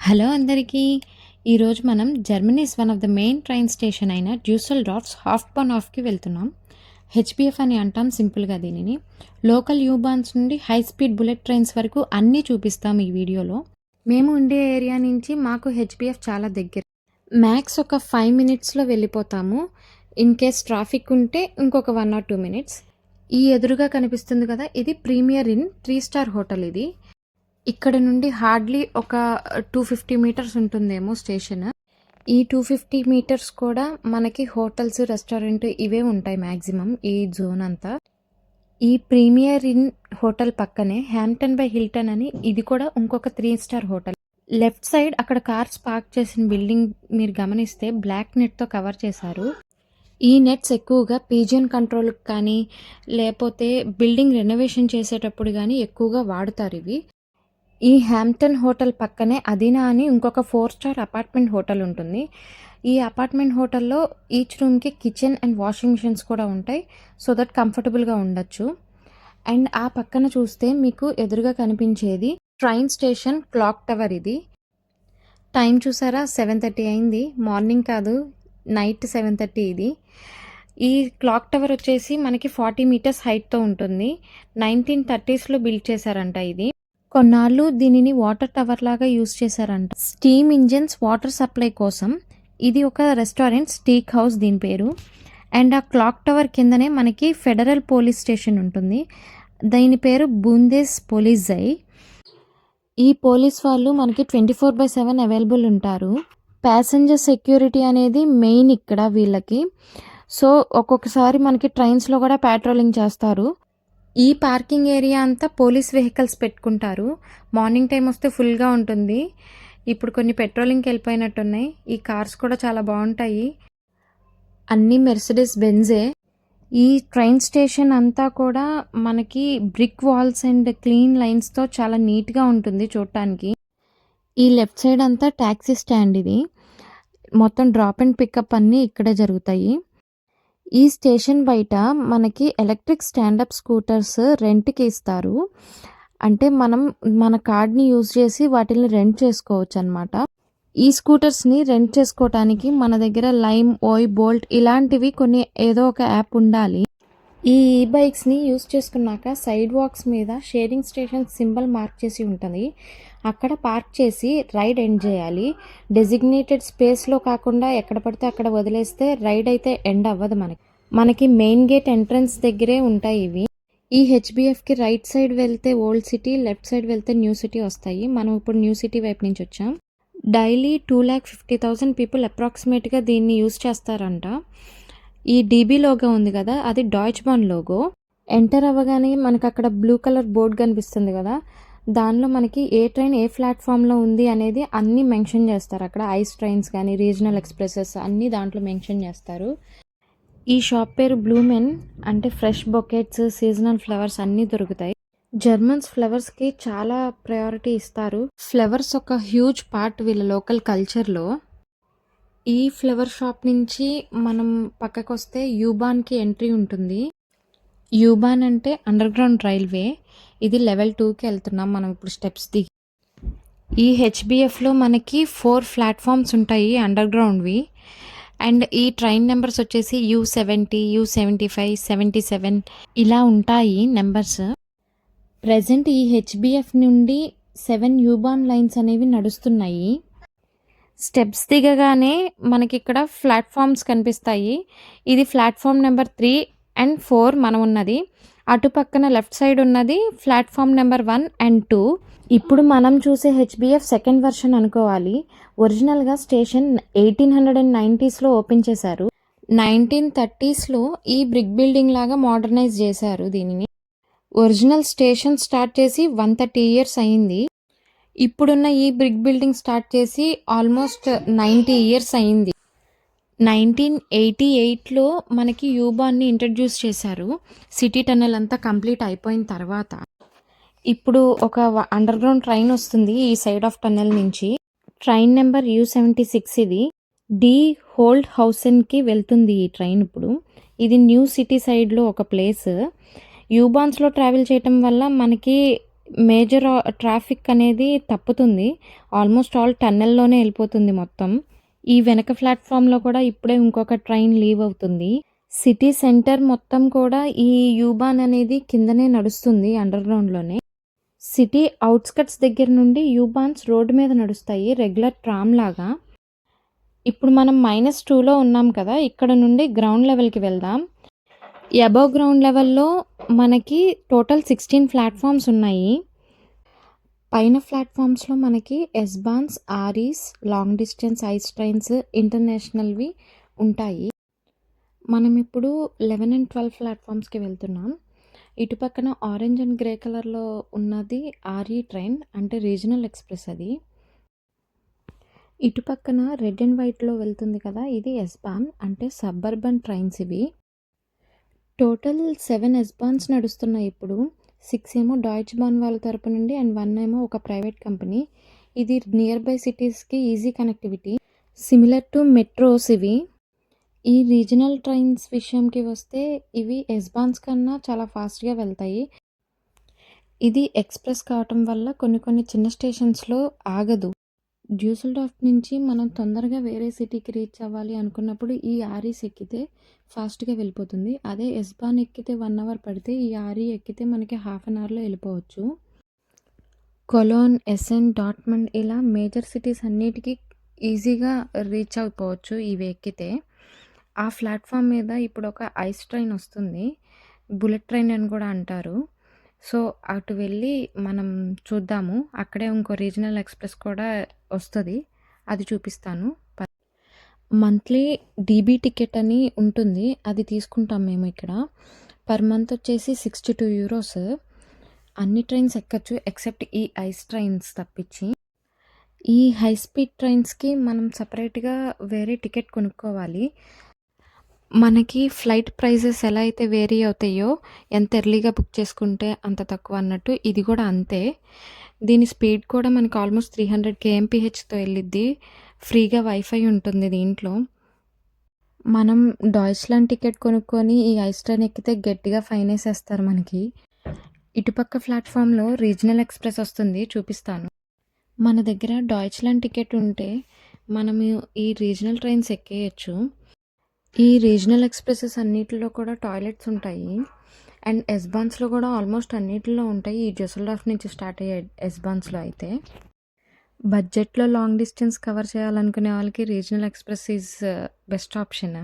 Hello అందరికీ. ఈరోజు మనం Germany's one of the main train station అయిన డ్యూసెల్డార్ఫ్ హాఫ్బాన్హాఫ్కి వెళ్తున్నాం. హెచ్బిఎఫ్ అని అంటాం సింపుల్గా దీనిని. లోకల్ యూబాన్స్ నుండి హై స్పీడ్ బుల్లెట్ ట్రైన్స్ వరకు అన్నీ చూపిస్తాం ఈ వీడియోలో. మేము ఉండే ఏరియా నుంచి మాకు హెచ్బిఎఫ్ చాలా దగ్గర. మ్యాక్స్ ఒక 5 minutesలో వెళ్ళిపోతాము. ఇన్ కేస్ ట్రాఫిక్ ఉంటే ఇంకొక 1 or 2 minutes. ఈ ఎదురుగా కనిపిస్తుంది కదా, ఇది ప్రీమియర్ ఇన్ 3-star హోటల్. ఇది ఇక్కడ నుండి హార్డ్లీ ఒక 250 meters ఉంటుందేమో స్టేషన్. ఈ 250 meters కూడా మనకి హోటల్స్, రెస్టారెంట్ ఇవే ఉంటాయి మ్యాక్సిమం ఈ జోన్ అంతా. ఈ ప్రీమియర్ ఇన్ హోటల్ పక్కనే హ్యాంప్టన్ బై హిల్టన్ అని ఇది కూడా ఇంకొక 3-star హోటల్. లెఫ్ట్ సైడ్ అక్కడ కార్స్ పార్క్ చేసిన బిల్డింగ్ మీరు గమనిస్తే బ్లాక్ నెట్తో కవర్ చేశారు. ఈ నెట్స్ ఎక్కువగా పీజియన్ కంట్రోల్కి కానీ లేకపోతే బిల్డింగ్ రెనోవేషన్ చేసేటప్పుడు కానీ ఎక్కువగా వాడుతారు ఇవి. ఈ హ్యాంప్టన్ హోటల్ పక్కనే అదీనా అని ఇంకొక 4-star అపార్ట్మెంట్ హోటల్ ఉంటుంది. ఈ అపార్ట్మెంట్ హోటల్లో ఈచ్ రూమ్కి కిచెన్ అండ్ వాషింగ్ మిషన్స్ కూడా ఉంటాయి, సో దట్ కంఫర్టబుల్గా ఉండొచ్చు. అండ్ ఆ పక్కన చూస్తే మీకు ఎదురుగా కనిపించేది ట్రైన్ స్టేషన్ క్లాక్ టవర్. ఇది టైం చూసారా, 7:30 అయింది. మార్నింగ్ కాదు, నైట్ 7:30 ఇది. ఈ క్లాక్ టవర్ వచ్చేసి మనకి 40 meters హైట్తో ఉంటుంది. 1930sలో బిల్డ్ చేశారంట. ఇది కొన్నాళ్ళు దీనిని వాటర్ టవర్ లాగా యూజ్ చేశారంట, స్టీమ్ ఇంజిన్స్ వాటర్ సప్లై కోసం. ఇది ఒక రెస్టారెంట్, స్టీక్ హౌస్ దీని పేరు. అండ్ ఆ క్లాక్ టవర్ కిందనే మనకి ఫెడరల్ పోలీస్ స్టేషన్ ఉంటుంది, దీని పేరు బూందేస్ పోలీస్జై. ఈ పోలీస్ వాళ్ళు మనకి 24/7 అవైలబుల్ ఉంటారు. ప్యాసింజర్ సెక్యూరిటీ అనేది మెయిన్ ఇక్కడ వీళ్ళకి. సో ఒక్కొక్కసారి మనకి ట్రైన్స్లో కూడా ప్యాట్రోలింగ్ చేస్తారు. ఈ పార్కింగ్ ఏరియా అంతా పోలీస్ వెహికల్స్ పెట్టుకుంటారు. మార్నింగ్ టైం వస్తే ఫుల్గా ఉంటుంది. ఇప్పుడు కొన్ని పెట్రోలింగ్కి వెళ్ళిపోయినట్టున్నాయి. ఈ కార్స్ కూడా చాలా బాగుంటాయి, అన్నీ మెర్సిడెస్ బెంజే. ఈ ట్రైన్ స్టేషన్ అంతా కూడా మనకి బ్రిక్ వాల్స్ అండ్ క్లీన్ లైన్స్తో చాలా నీట్గా ఉంటుంది చూడటానికి. ఈ లెఫ్ట్ సైడ్ అంతా ట్యాక్సీ స్టాండ్. ఇది మొత్తం డ్రాప్ అండ్ పికప్ అన్నీ ఇక్కడే జరుగుతాయి. ఈ స్టేషన్ బయట మనకి ఎలక్ట్రిక్ స్టాండప్ స్కూటర్స్ రెంట్కి ఇస్తారు. అంటే మనం మన కార్డ్ని యూజ్ చేసి వాటిని రెంట్ చేసుకోవచ్చు అనమాట. ఈ స్కూటర్స్ని రెంట్ చేసుకోవటానికి మన దగ్గర లైమ్, ఓయ్, బోల్ట్ ఇలాంటివి కొన్ని ఏదో ఒక యాప్ ఉండాలి. ఈ బైక్స్ని యూజ్ చేసుకున్నాక సైడ్ వాక్స్ మీద షేరింగ్ స్టేషన్ సింబల్ మార్క్ చేసి ఉంటుంది, అక్కడ పార్క్ చేసి రైడ్ ఎండ్ చేయాలి. డెసిగ్నేటెడ్ స్పేస్లో కాకుండా ఎక్కడ పడితే అక్కడ వదిలేస్తే రైడ్ అయితే ఎండ్ అవ్వదు. మనకి మెయిన్ గేట్ ఎంట్రన్స్ దగ్గరే ఉంటాయి ఇవి. ఈ హెచ్బిఎఫ్కి రైట్ సైడ్ వెళ్తే ఓల్డ్ సిటీ, లెఫ్ట్ సైడ్ వెళ్తే న్యూ సిటీ వస్తాయి. మనం ఇప్పుడు న్యూ సిటీ వైపు నుంచి వచ్చాం. డైలీ 250,000 పీపుల్ అప్రాక్సిమేట్గా దీన్ని యూజ్ చేస్తారంట. ఈ డీబీ లోగో ఉంది కదా, అది డాయిచ్ బాన్ లోగో. ఎంటర్ అవ్వగానే మనకు అక్కడ బ్లూ కలర్ బోర్డ్ కనిపిస్తుంది కదా, దానిలో మనకి ఏ ట్రైన్ ఏ ప్లాట్ఫామ్లో ఉంది అనేది అన్నీ మెన్షన్ చేస్తారు. అక్కడ ఐస్ ట్రైన్స్ కానీ రీజనల్ ఎక్స్ప్రెసెస్ అన్నీ దాంట్లో మెన్షన్ చేస్తారు. ఈ షాప్ పేరు బ్లూమెన్, అంటే ఫ్రెష్ బొకెట్స్, సీజనల్ ఫ్లవర్స్ అన్నీ దొరుకుతాయి. జర్మన్స్ ఫ్లవర్స్కి చాలా ప్రయారిటీ ఇస్తారు. ఫ్లవర్స్ ఒక హ్యూజ్ పార్ట్ వీళ్ళ లోకల్ కల్చర్లో. ఈ ఫ్లవర్ షాప్ నుంచి మనం పక్కకు వస్తే యూబాన్కి ఎంట్రీ ఉంటుంది. యూబాన్ అంటే అండర్ గ్రౌండ్ రైల్వే. ఇది level 2కి వెళ్తున్నాం మనం ఇప్పుడు స్టెప్స్ దిగి. ఈ హెచ్బిఎఫ్లో మనకి 4 ప్లాట్ఫామ్స్ ఉంటాయి అండర్ గ్రౌండ్వి. అండ్ ఈ ట్రైన్ నెంబర్స్ వచ్చేసి U70, U75, 77 ఇలా ఉంటాయి నెంబర్స్. ప్రజెంట్ ఈ హెచ్బిఎఫ్ నుండి 7 యూబాన్ లైన్స్ అనేవి నడుస్తున్నాయి. స్టెప్స్ దిగగానే మనకి ఇక్కడ ప్లాట్ఫామ్స్ కనిపిస్తాయి. ఇది ప్లాట్ఫామ్ నెంబర్ 3 and 4 మనం ఉన్నది. అటు పక్కన లెఫ్ట్ సైడ్ ఉన్నది ప్లాట్ఫామ్ నెంబర్ 1 and 2. ఇప్పుడు మనం చూసే హెచ్బిఎఫ్ సెకండ్ వర్షన్ అనుకోవాలి. ఒరిజినల్గా స్టేషన్ 1890sలో ఓపెన్ చేశారు. 1930sలో ఈ బ్రిక్ బిల్డింగ్ లాగా మోడర్నైజ్ చేశారు దీనిని. ఒరిజినల్ స్టేషన్ స్టార్ట్ చేసి 130 years అయింది. ఇప్పుడున్న ఈ బ్రిక్ బిల్డింగ్ స్టార్ట్ చేసి ఆల్మోస్ట్ 90 years అయింది. 1988లో మనకి యూబాన్ని ఇంట్రడ్యూస్ చేశారు. సిటీ టన్నెల్ అంతా కంప్లీట్ అయిపోయిన తర్వాత ఇప్పుడు ఒక అండర్ గ్రౌండ్ ట్రైన్ వస్తుంది ఈ సైడ్ ఆఫ్ టన్నెల్ నుంచి. Train number U76. ఇది డి హోల్డ్ హౌసెన్కి వెళ్తుంది ఈ ట్రైన్. ఇప్పుడు ఇది న్యూ సిటీ సైడ్లో ఒక ప్లేస్. యూబాన్స్లో ట్రావెల్ చేయటం వల్ల మనకి మేజర్ ట్రాఫిక్ అనేది తప్పుతుంది. ఆల్మోస్ట్ ఆల్ టన్నెల్‌లోనే ఎళ్ళిపోతుంది మొత్తం. ఈ వెనక ప్లాట్‌ఫామ్‌లో కూడా ఇప్పుడే ఇంకొక ట్రైన్ లీవ్ అవుతుంది. సిటీ సెంటర్ మొత్తం కూడా ఈ యూ-బాన్ అనేది కిందనే నడుస్తుంది అండర్‌గ్రౌండ్‌లోనే. సిటీ ఔట్‌స్కట్స్ దగ్గర నుండి యూ-బాన్స్ రోడ్డు మీద నడుస్తాయి రెగ్యులర్ ట్రామ్ లాగా. ఇప్పుడు మనం -2లో ఉన్నాం కదా! ఇక్కడ నుండి గ్రౌండ్ లెవెల్‌కి వెళ్దాం. అబోవ్ గ్రౌండ్ లెవెల్‌లో మనకి టోటల్ 16 ప్లాట్‌ఫామ్స్ ఉన్నాయి. పైన ప్లాట్‌ఫామ్స్‌లో మనకి ఎస్-బాన్స్, ఆర్ఈస్, లాంగ్ డిస్టెన్స్ ఐస్ ట్రైన్స్, ఇంటర్నేషనల్‌వి ఉంటాయి. మనం ఇప్పుడు 11 అండ్ 12 ప్లాట్‌ఫామ్స్‌కి వెళ్తున్నాం. ఇటు పక్కన ఆరెంజ్ అండ్ గ్రే కలర్‌లో ఉన్నది ఆర్ఈ ట్రైన్ అంటే రీజనల్ ఎక్స్‌ప్రెస్ అది. ఇటు పక్కన రెడ్ అండ్ వైట్‌లో వెళ్తుంది కదా! ఇది ఎస్-బాన్ అంటే సబర్బన్ ట్రైన్స్ ఇవి. టోటల్ 7 ఎస్-బాన్స్ నడుస్తున్నాయి ఇప్పుడు. 6 ఏమో డాయిచ్ బాన్ వాళ్ళ తరపు నుండి అండ్ 1 ఏమో ఒక ప్రైవేట్ కంపెనీ. ఇది నియర్ బై సిటీస్‌కి easy connectivity. Similar to metros ఇవి. ఈ రీజనల్ ట్రైన్స్ విషయంకి వస్తే ఇవి ఎస్-బాన్స్ కన్నా చాలా ఫాస్ట్‌గా వెళ్తాయి. ఇది ఎక్స్‌ప్రెస్ కావటం వల్ల కొన్ని చిన్న స్టేషన్స్‌లో ఆగదు. డ్యూసెల్డార్ఫ్ నుంచి మనం తొందరగా వేరే సిటీకి రీచ్ అవ్వాలి అనుకున్నప్పుడు ఈ ఆర్ఈస్ ఎక్కితే ఫాస్ట్‌గా వెళ్ళిపోతుంది. అదే ఎస్-బాన్ ఎక్కితే 1 అవర్ పడితే ఈ ఆర్ఈ ఎక్కితే మనకి హాఫ్ అన్ అవర్‌లో వెళ్ళిపోవచ్చు. కొలోన్, ఎసెన్, డార్ట్మండ్ ఇలా మేజర్ సిటీస్ అన్నిటికీ ఈజీగా రీచ్ అయిపోవచ్చు ఇవి ఎక్కితే. ఆ ప్లాట్‌ఫామ్ మీద ఇప్పుడు ఒక ఐస్ ట్రైన్ వస్తుంది. బుల్లెట్ ట్రైన్ అని కూడా అంటారు. సో, అటు వెళ్ళి మనం చూద్దాము. అక్కడే ఇంకో రీజనల్ ఎక్స్‌ప్రెస్ కూడా వస్తది. అది చూపిస్తాను. మంత్లీ డీబీ టికెట్ అని ఉంటుంది. అది తీసుకుంటాం మేము ఇక్కడ. పర్ మంత్ వచ్చేసి €62. అన్ని ట్రైన్స్ ఎక్కొచ్చు ఎక్సెప్ట్ ఈ ఐస్ ట్రైన్స్ తప్పించి. ఈ హై స్పీడ్ ట్రైన్స్‌కి మనం సెపరేట్‌గా వేరే టికెట్ కొనుక్కోవాలి. మనకి ఫ్లైట్ ప్రైజెస్ ఎలా అయితే వేరీ అవుతాయో, ఎంత ఎర్లీగా బుక్ చేసుకుంటే అంత తక్కువ అన్నట్టు ఇది కూడా అంతే. దీని స్పీడ్ కూడా మనకి ఆల్మోస్ట్ 300 కేఎంపీహెచ్‌తో ఎళ్ళిద్ది. ఫ్రీగా వైఫై ఉంటుంది దీంట్లో. మనం డాయిచ్‌లాండ్ టికెట్ కొనుక్కొని ఈ ఐస్ ట్రైన్ ఎక్కితే గట్టిగా ఫైనేసేస్తారు మనకి. ఇటుపక్క ప్లాట్‌ఫామ్‌లో రీజనల్ ఎక్స్‌ప్రెస్ వస్తుంది చూపిస్తాను. మన దగ్గర డాయిచ్‌లాండ్ టికెట్ ఉంటే మనము ఈ రీజనల్ ట్రైన్స్ ఎక్కేయొచ్చు. ఈ రీజనల్ ఎక్స్‌ప్రెసెస్ అన్నిటిలో కూడా టాయిలెట్స్ ఉంటాయి. అండ్ ఎస్-బాన్స్‌లో కూడా ఆల్మోస్ట్ అన్నిటిలో ఉంటాయి. ఈ డ్యూసెల్డార్ఫ్ నుంచి స్టార్ట్ అయ్యే ఎస్-బాన్స్‌లో అయితే. బడ్జెట్‌లో లాంగ్ డిస్టెన్స్ కవర్ చేయాలనుకునే వాళ్ళకి regional express is best option.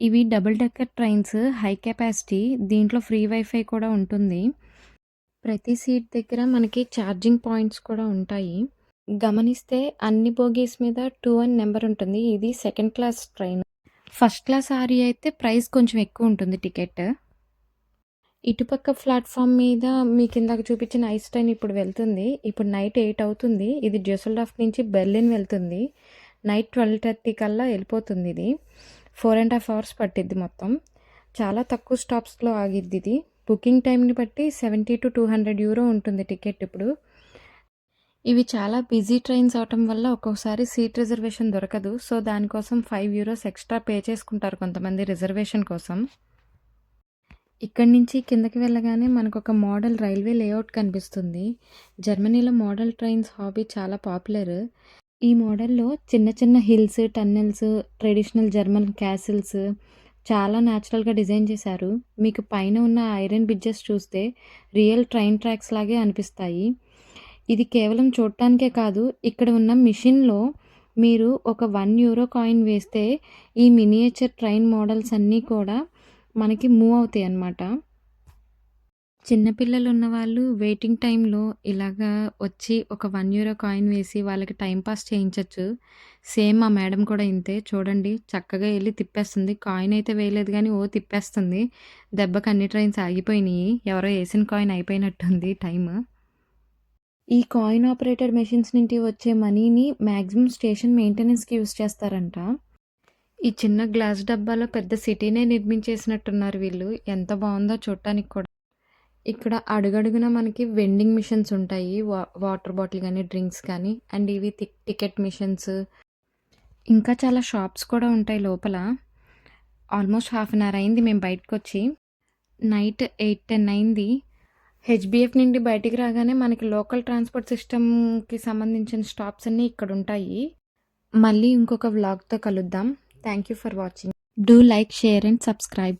ఇవి double decker trains high capacity. దీంట్లో ఫ్రీ వైఫై కూడా ఉంటుంది. ప్రతి సీట్ దగ్గర మనకి ఛార్జింగ్ పాయింట్స్ కూడా ఉంటాయి. గమనిస్తే అన్ని బోగీస్ మీద 2 అని నెంబర్ ఉంటుంది. ఇది second class train. First class RE అయితే ప్రైస్ కొంచెం ఎక్కువ ఉంటుంది టికెట్. ఇటుపక్క ప్లాట్‌ఫామ్ మీద మీకిందాక చూపించిన ఐస్ ట్రైన్ ఇప్పుడు వెళ్తుంది. ఇప్పుడు నైట్ 8 అవుతుంది. ఇది డ్యూసెల్డార్ఫ్ నుంచి బెర్లిన్ వెళ్తుంది. నైట్ 12:30 కల్లా వెళ్ళిపోతుంది ఇది. 4½ అవర్స్ పట్టిద్ది మొత్తం. చాలా తక్కువ స్టాప్స్‌లో ఆగిద్ది ఇది. బుకింగ్ టైమ్‌ని బట్టి €70-200 ఉంటుంది టికెట్ ఇప్పుడు. ఇవి చాలా బిజీ ట్రైన్స్ అవటం వల్ల ఒక్కొక్కసారి సీట్ రిజర్వేషన్ దొరకదు. సో, దానికోసం €5 ఎక్స్‌ట్రా పే చేసుకుంటారు కొంతమంది రిజర్వేషన్ కోసం. ఇక్కడి నుంచి కిందకి వెళ్ళగానే మనకొక మోడల్ రైల్వే లేఅవుట్ కనిపిస్తుంది. జర్మనీలో మోడల్ ట్రైన్స్ హాబీ చాలా పాపులర్. ఈ మోడల్‌లో చిన్న hills, tunnels, traditional German castles చాలా న్యాచురల్‌గా డిజైన్ చేశారు. మీకు పైన ఉన్న ఐరన్ బ్రిడ్జెస్ చూస్తే రియల్ ట్రైన్ ట్రాక్స్ లాగే అనిపిస్తాయి. ఇది కేవలం చూడటానికే కాదు, ఇక్కడ ఉన్న మిషన్‌లో మీరు ఒక €1 కాయిన్ వేస్తే ఈ మినియేచర్ ట్రైన్ మోడల్స్ అన్నీ కూడా మనకి మూవ్ అవుతాయన్నమాట. చిన్న పిల్లలు ఉన్నవాళ్ళు వెయిటింగ్ టైమ్‌లో ఇలాగా వచ్చి ఒక €1 కాయిన్ వేసి వాళ్ళకి టైమ్ పాస్ చేయించొచ్చు. సేమ్ మా మేడం కూడా ఇంతే. చూడండి చక్కగా ఎళ్లి తిప్పేస్తుంది. కాయిన్ అయితే వేయలేదు గానీ తిప్పేస్తుంది. దెబ్బకి అన్ని ట్రైన్స్ ఆగిపోయినియి. ఎవరో ఏసిన కాయిన్ అయిపోయినట్టుంది టైము. ఈ కాయిన్ ఆపరేటెడ్ మెషిన్స్ నుండి వచ్చే మనీని మాక్సిమం స్టేషన్ మెయింటెనెన్స్‌కి యూజ్ చేస్తారంట. ఈ చిన్న గ్లాస్ డబ్బాలో పెద్ద సిటీనే నిర్మించేసినట్టున్నారు వీళ్ళు. ఎంత బావుందో చూడటానికి కూడా. ఇక్కడ అడుగడుగునా మనకి వెండింగ్ మిషన్స్ ఉంటాయి. వాటర్ బాటిల్ గానీ, డ్రింక్స్ కానీ అండ్ ఇవి టికెట్ మిషన్స్. ఇంకా చాలా షాప్స్ కూడా ఉంటాయి లోపల. ఆల్మోస్ట్ హాఫ్ అన్ అవర్ అయింది మేము బయటకొచ్చి. నైట్ 8, 10 అయింది. హెచ్బిఎఫ్ నుండి బయటికి రాగానే మనకి లోకల్ ట్రాన్స్పోర్ట్ సిస్టమ్కి సంబంధించిన స్టాప్స్ అన్నీ ఇక్కడ ఉంటాయి. మళ్ళీ ఇంకొక వ్లాగ్తో కలుద్దాం. Thank you for watching. Do like, share and subscribe.